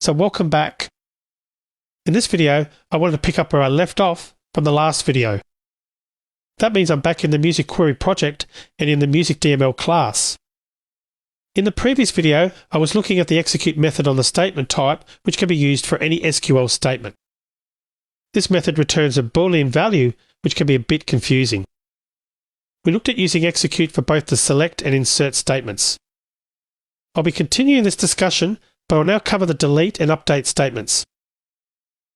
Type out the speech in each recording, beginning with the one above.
So welcome back. In this video, I wanted to pick up where I left off from the last video. That means I'm back in the Music Query project and in the MusicDML class. In the previous video, I was looking at the execute method on the statement type, which can be used for any SQL statement. This method returns a Boolean value, which can be a bit confusing. We looked at using execute for both the select and insert statements. I'll be continuing this discussion, but I'll now cover the delete and update statements.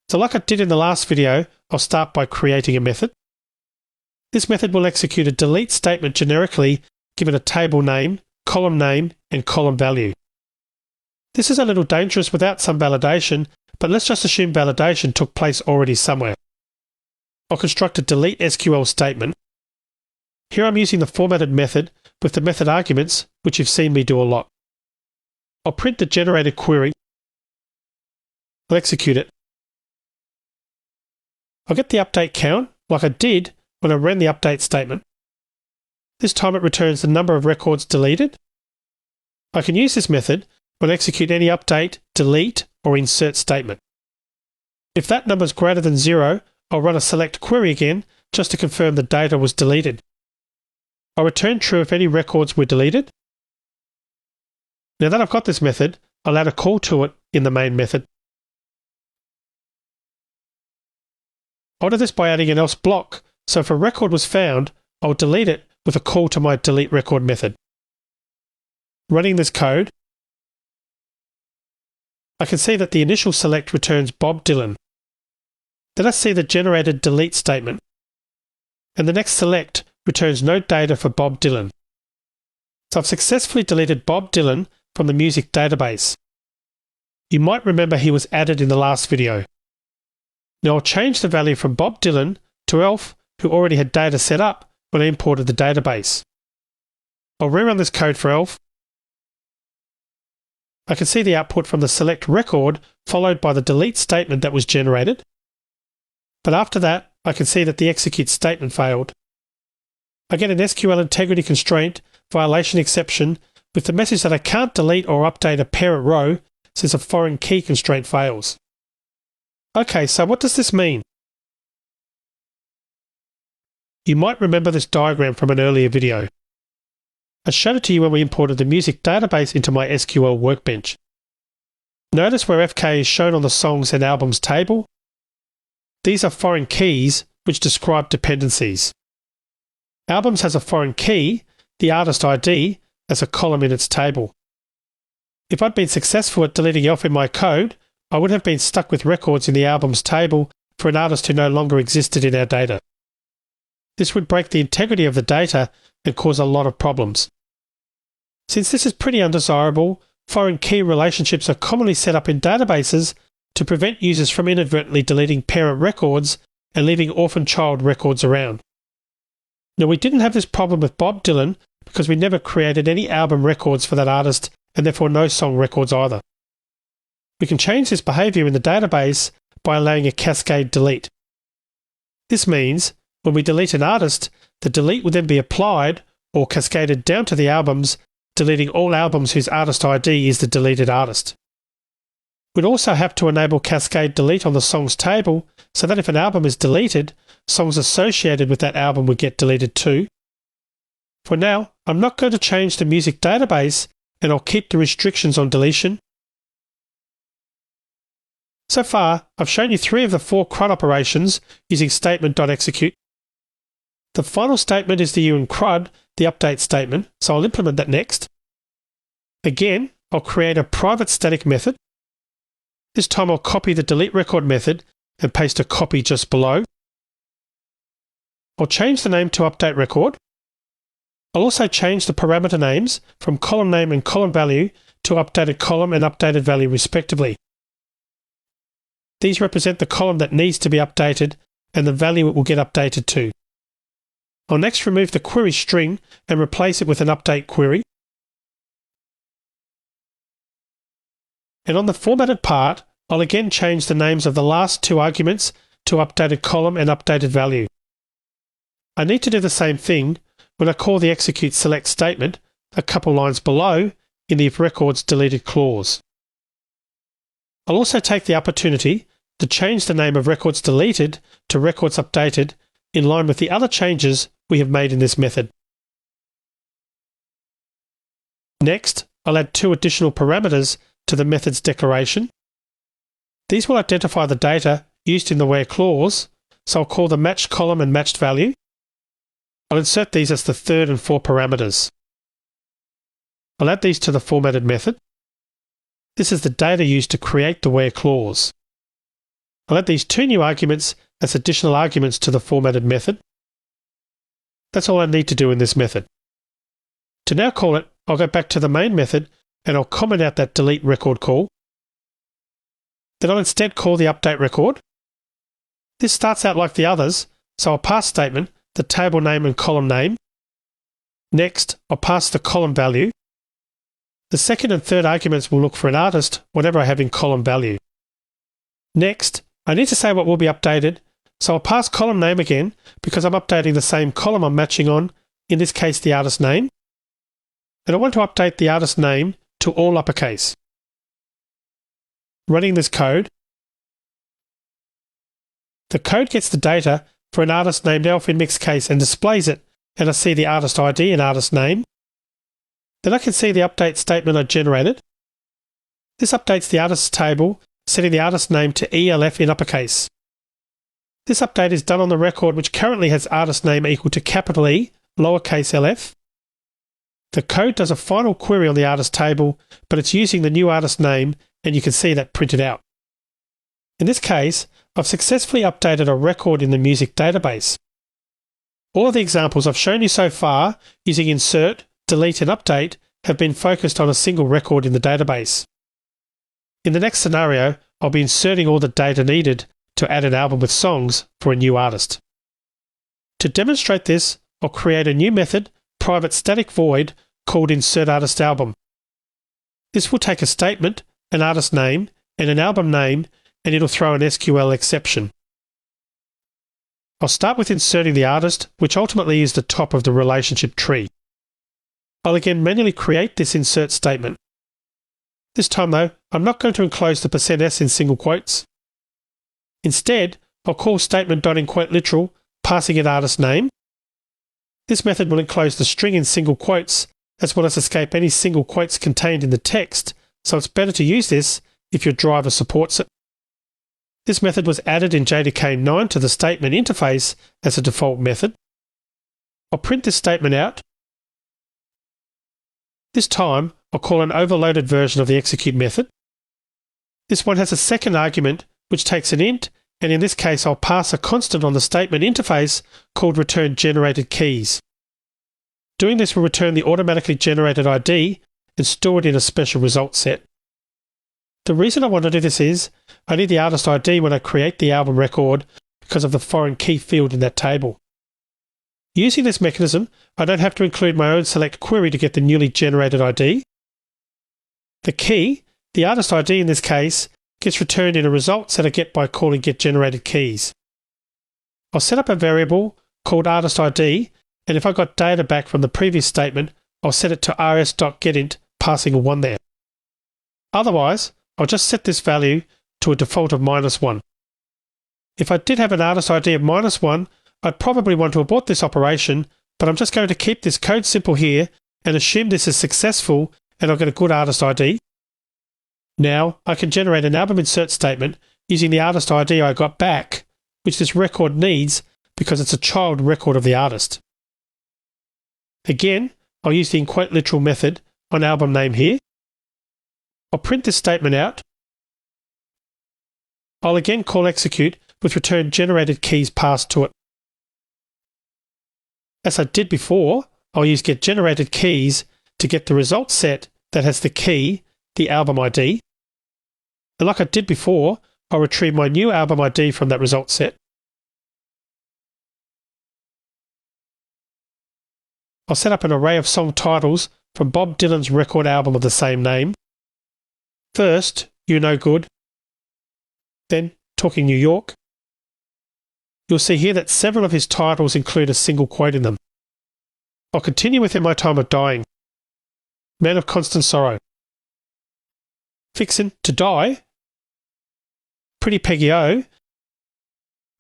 So like I did in the last video, I'll start by creating a method. This method will execute a delete statement generically, given a table name, and column value. This is a little dangerous without some validation, but let's just assume validation took place already somewhere. I'll construct a delete SQL statement. Here I'm using the formatted method with the method arguments, which you've seen me do a lot. I'll print the generated query. I'll execute it. I'll get the update count, like I did when I ran the update statement. This time it returns the number of records deleted. I can use this method when I execute any update, delete, or insert statement. If that number is greater than 0, I'll run a select query again just to confirm the data was deleted. I'll return true if any records were deleted. Now that I've got this method, I'll add a call to it in the main method. I'll do this by adding an else block, so if a record was found, I'll delete it with a call to my delete record method. Running this code, I can see that the initial select returns Bob Dylan. Then I see the generated delete statement, and the next select returns no data for Bob Dylan. So I've successfully deleted Bob Dylan from the music database. You might remember he was added in the last video. Now I'll change the value from Bob Dylan to Elf, who already had data set up when I imported the database. I'll rerun this code for Elf. I can see the output from the select record followed by the delete statement that was generated. But after that, I can see that the execute statement failed. I get an SQL integrity constraint violation exception with the message that I can't delete or update a parent row since a foreign key constraint fails. Okay, so what does this mean? You might remember this diagram from an earlier video. I showed it to you when we imported the music database into my SQL workbench. Notice where FK is shown on the songs and albums table. These are foreign keys which describe dependencies. Albums has a foreign key, the artist ID, as a column in its table. If I'd been successful at deleting Elf in my code, I would have been stuck with records in the albums table for an artist who no longer existed in our data. This would break the integrity of the data and cause a lot of problems. Since this is pretty undesirable, foreign key relationships are commonly set up in databases to prevent users from inadvertently deleting parent records and leaving orphan child records around. Now, we didn't have this problem with Bob Dylan because we never created any album records for that artist and therefore no song records either. We can change this behavior in the database by allowing a cascade delete. This means when we delete an artist, the delete would then be applied or cascaded down to the albums, deleting all albums whose artist ID is the deleted artist. We'd also have to enable cascade delete on the songs table so that if an album is deleted, songs associated with that album would get deleted too. For now, I'm not going to change the music database and I'll keep the restrictions on deletion. So far, I've shown you 3 of the 4 CRUD operations using statement.execute. The final statement is the U in CRUD, the update statement, so I'll implement that next. Again, I'll create a private static method. This time I'll copy the delete record method and paste a copy just below. I'll change the name to update record. I'll also change the parameter names from column name and column value to updated column and updated value respectively. These represent the column that needs to be updated and the value it will get updated to. I'll next remove the query string and replace it with an update query. And on the formatted part, I'll again change the names of the last 2 arguments to updated column and updated value. I need to do the same thing when I call the execute select statement a couple lines below in the if records deleted clause. I'll also take the opportunity to change the name of records deleted to records updated in line with the other changes we have made in this method. Next, I'll add 2 additional parameters to the method's declaration. These will identify the data used in the where clause, so I'll call the matched column and matched value. I'll insert these as the third and fourth parameters. I'll add these to the formatted method. This is the data used to create the where clause. I'll add these 2 new arguments as additional arguments to the formatted method. That's all I need to do in this method. To now call it, I'll go back to the main method and I'll comment out that delete record call. Then I'll instead call the update record. This starts out like the others, so I'll pass statement, the table name and column name. Next, I'll pass the column value. The second and third arguments will look for an artist, whatever I have in column value. Next, I need to say what will be updated, so I'll pass column name again because I'm updating the same column I'm matching on, in this case the artist name. And I want to update the artist name to all uppercase. Running this code, the code gets the data for an artist named Elf in mixed case and displays it, and I see the artist ID and artist name. Then I can see the update statement I generated. This updates the artist's table, setting the artist name to ELF in uppercase. This update is done on the record which currently has artist name equal to capital E, lowercase LF. The code does a final query on the artist table, but it's using the new artist name, and you can see that printed out. In this case, I've successfully updated a record in the music database. All of the examples I've shown you so far using insert, delete and update have been focused on a single record in the database. In the next scenario, I'll be inserting all the data needed to add an album with songs for a new artist. To demonstrate this, I'll create a new method, private static void, called insertArtistAlbum. This will take a statement, an artist name, and an album name, and it'll throw an SQL exception. I'll start with inserting the artist, which ultimately is the top of the relationship tree. I'll again manually create this insert statement. This time though, I'm not going to enclose the %s in single quotes. Instead, I'll call statement.enquoteLiteral, passing it artist name. This method will enclose the string in single quotes, as well as escape any single quotes contained in the text, so it's better to use this if your driver supports it. This method was added in JDK 9 to the statement interface as a default method. I'll print this statement out. This time, I'll call an overloaded version of the execute method. This one has a second argument which takes an int, and in this case I'll pass a constant on the statement interface called return generated keys. Doing this will return the automatically generated ID and store it in a special result set. The reason I want to do this is I need the artist ID when I create the album record because of the foreign key field in that table. Using this mechanism, I don't have to include my own select query to get the newly generated ID. The key, the artist ID in this case, gets returned in a result set I get by calling getGenerated_keys. I'll set up a variable called artist ID, and if I got data back from the previous statement, I'll set it to rs.getInt, passing a 1 there. Otherwise, I'll just set this value to a default of -1. If I did have an artist ID of -1, I'd probably want to abort this operation, but I'm just going to keep this code simple here and assume this is successful and I'll get a good artist ID. Now I can generate an album insert statement using the artist ID I got back, which this record needs because it's a child record of the artist. Again, I'll use the enquoteLiteral method on album name here. I'll print this statement out. I'll again call execute with return generated keys passed to it. As I did before, I'll use getGenerated_keys to get the result set that has the key, the album ID. And like I did before, I'll retrieve my new album ID from that result set. I'll set up an array of song titles from Bob Dylan's record album of the same name. First, You No Good. Then, Talking New York. You'll see here that several of his titles include a single quote in them. I'll continue with In My Time of Dying. Man of Constant Sorrow. Fixin' to Die Pretty Peggy O,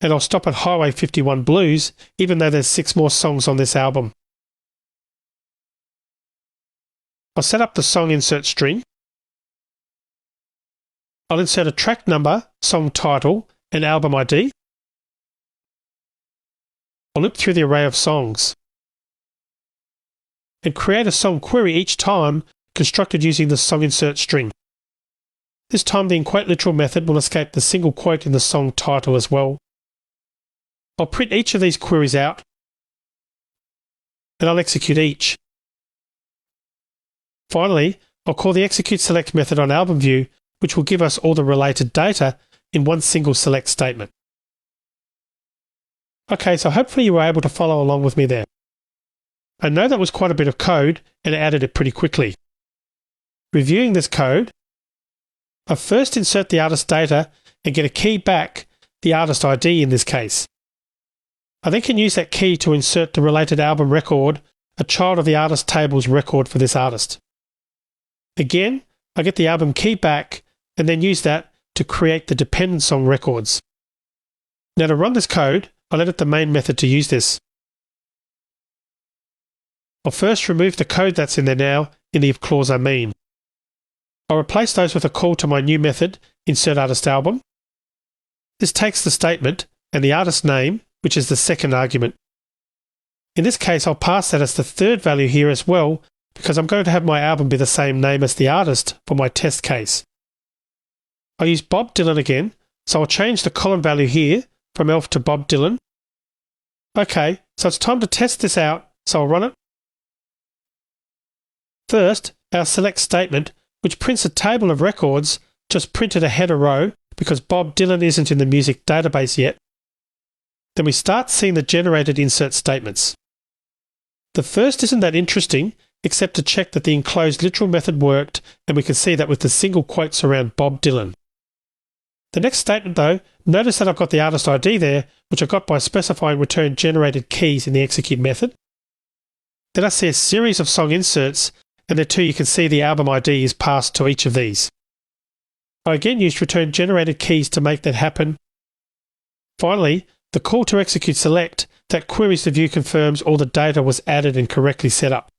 and I'll stop at Highway 51 Blues, even though there's 6 more songs on this album. I'll set up the song insert string. I'll insert a track number, song title, and album ID. I'll loop through the array of songs and create a song query each time constructed using the song insert string. This time the InQuote literal method will escape the single quote in the song title as well. I'll print each of these queries out and I'll execute each. Finally, I'll call the execute select method on album view, which will give us all the related data in one single select statement. Okay, so hopefully you were able to follow along with me there. I know that was quite a bit of code and I added it pretty quickly. Reviewing this code, I first insert the artist data and get a key back, the artist ID in this case. I then can use that key to insert the related album record, a child of the artist table's record for this artist. Again, I get the album key back and then use that to create the dependent song records. Now to run this code, I'll edit the main method to use this. I'll first remove the code that's in there now in the if clause I mean. I'll replace those with a call to my new method, insert artist album. This takes the statement and the artist name, which is the second argument. In this case, I'll pass that as the third value here as well, because I'm going to have my album be the same name as the artist for my test case. I'll use Bob Dylan again, so I'll change the column value here from Elf to Bob Dylan. Okay, so it's time to test this out, so I'll run it. First, our select statement, which prints a table of records, just printed a header row because Bob Dylan isn't in the music database yet. Then we start seeing the generated insert statements. The first isn't that interesting, except to check that the enclosed literal method worked, and we can see that with the single quotes around Bob Dylan. The next statement though, notice that I've got the artist ID there, which I got by specifying return generated keys in the execute method. Then I see a series of song inserts, and there too you can see the album ID is passed to each of these. I again used return generated keys to make that happen. Finally, the call to execute select that queries the view confirms all the data was added and correctly set up.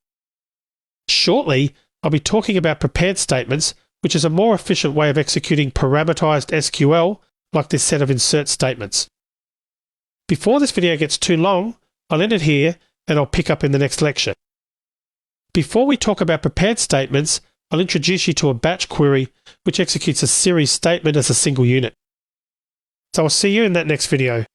Shortly, I'll be talking about prepared statements, which is a more efficient way of executing parameterized SQL like this set of insert statements. Before this video gets too long, I'll end it here and I'll pick up in the next lecture. Before we talk about prepared statements, I'll introduce you to a batch query which executes a series statement as a single unit. So I'll see you in that next video.